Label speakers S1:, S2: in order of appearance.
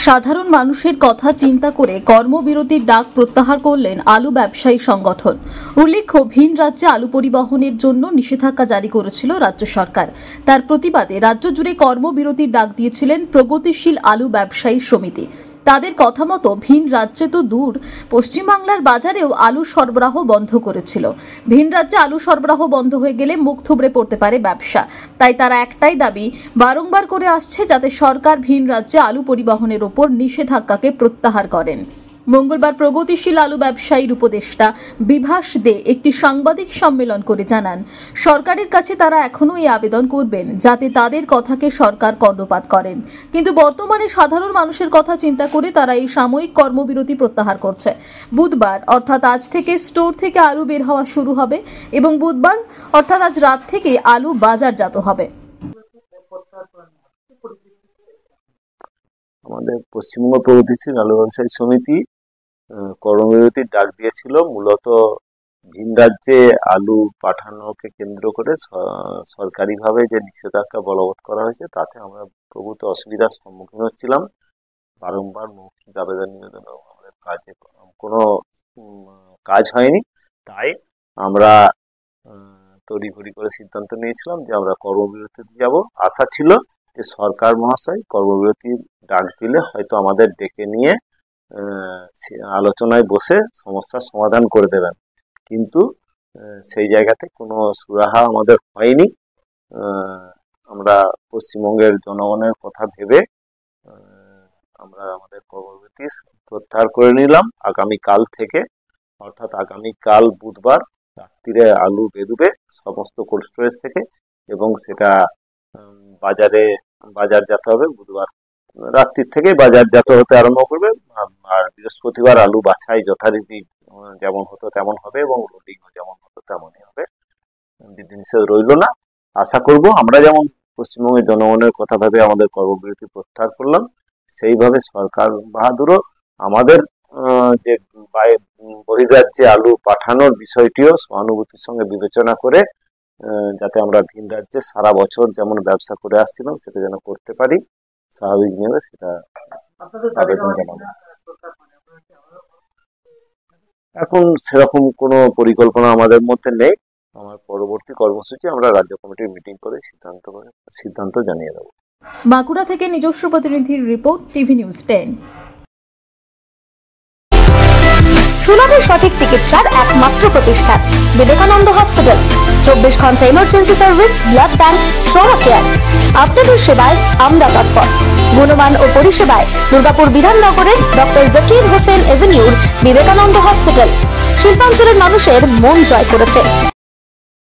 S1: সাধারণ মানুষের কথা চিন্তা করে কর্মবিরতির ডাক প্রত্যাহার করলেন আলু ব্যবসায়ী সংগঠন। উল্লেখ্য, ভিন রাজ্যে আলু পরিবহনের জন্য নিষেধাজ্ঞা জারি করেছিল রাজ্য সরকার। তার প্রতিবাদে রাজ্য জুড়ে কর্মবিরতির ডাক দিয়েছিলেন প্রগতিশীল আলু ব্যবসায়ী সমিতি। তাদের কথা মতো ভিন রাজ্যে তো দূর, পশ্চিমবাংলার বাজারেও আলু সরবরাহ বন্ধ করেছিল। ভিন রাজ্যে আলু সরবরাহ বন্ধ হয়ে গেলে মুখ থুবড়ে পড়তে পারে ব্যবসা। তাই তারা একটাই দাবি বারংবার করে আসছে, যাতে সরকার ভিন রাজ্যে আলু পরিবহনের ওপর নিষেধাজ্ঞাকে প্রত্যাহার করেন। মঙ্গলবার প্রগতিশীল আলু ব্যবসায়ীর উপদেষ্টা বিভাস দে একটি সাংবাদিক সম্মেলন করে জানান, সরকারের কাছে তারা এখনও এই আবেদন করবেন যাতে তাদের কথাকে সরকার কর্ণপাত করেন। কিন্তু বর্তমানে সাধারণ মানুষের কথা চিন্তা করে তারা এই সাময়িক কর্মবিরতি প্রত্যাহার করছে। বুধবার অর্থাৎ আজ থেকে স্টোর থেকে আলু বের হওয়া শুরু হবে এবং বুধবার অর্থাৎ আজ রাত থেকে আলু বাজারজাত হবে।
S2: আমাদের পশ্চিমবঙ্গ প্রগতিশীল আলু ব্যবসায়ী সমিতি কর্মবিরতির ডাক দিয়েছিল। মূলত ভিন রাজ্যে আলু পাঠানোকে কেন্দ্র করে সরকারিভাবে যে নিষেধাজ্ঞা বলবৎ করা হয়েছে, তাতে আমরা প্রভূত অসুবিধার সম্মুখীন হচ্ছিলাম। বারংবার মৌখিক আবেদন নিবেদন, আমাদের কাজে কোনো কাজ হয়নি। তাই আমরা তড়িঘড়ি করে সিদ্ধান্ত নিয়েছিলাম যে আমরা কর্মবিরতিতে যাব। আশা ছিল যে সরকার মহাশয় কর্মবিরতির ডাক দিলে হয়তো আমাদের ডেকে নিয়ে আলোচনায় বসে সমস্যার সমাধান করে দেবেন, কিন্তু সেই জায়গাতে কোনো সুরাহা আমাদের হয়নি। আমরা পশ্চিমবঙ্গের জনগণের কথা ভেবে আমরা আমাদের কর্মবিরতি প্রত্যাহার করে নিলাম। আগামীকাল থেকে অর্থাৎ আগামীকাল বুধবার রাত্রিরে আলু বেরোবে সমস্ত কোল্ড স্টোরেজ থেকে এবং সেটা বাজারজাত হবে। বুধবার রাত্রির থেকে বাজারজাত হতে আরম্ভ করবে, আর বৃহস্পতিবার আলু বাছাই যথারীতি যেমন হতো তেমন হবে এবং লোডিংও যেমন হতো তেমনই হবে। বিধিনিষেধ রইল না। আশা করব আমরা যেমন পশ্চিমবঙ্গের জনগণের কথা ভেবে আমাদের কর্মবিরতি প্রত্যাহার করলাম, সেইভাবে সরকার বাহাদুরও আমাদের যে বহির্রাজ্যে আলু পাঠানোর বিষয়টিও সহানুভূতির সঙ্গে বিবেচনা করে যাতে আমরা ভিন রাজ্যে সারা বছর যেমন ব্যবসা করে আসছিলাম সেটা যেন করতে পারি, স্বাভাবিক নিয়মে সেটা আবেদন জানাবো। এখন সেরকম কোনো পরিকল্পনা আমাদের মধ্যে নেই। আমার পরবর্তী কর্মসূচি আমরা রাজ্য কমিটির মিটিং করে সিদ্ধান্ত জানিয়ে দেবো।
S1: বাঁকুড়া থেকে নিজস্ব প্রতিনিধির রিপোর্ট, টিভি নিউজ 10।
S3: সুলভের সঠিক চিকিৎসার একমাত্র প্রতিষ্ঠান বিবেকানন্দ হসপিটাল। 24 ঘন্টা emergency service, blood bank, trauma care. আপনাদের সেবায় আমরা তৎপর। গুণমান ও পরিষেবায় দুর্গাপুর বিধাননগরের ডক্টর জাকির হোসেন এভিনিউর বিবেকানন্দ হসপিটাল শিল্পাঞ্চলের মানুষের মন জয় করেছে।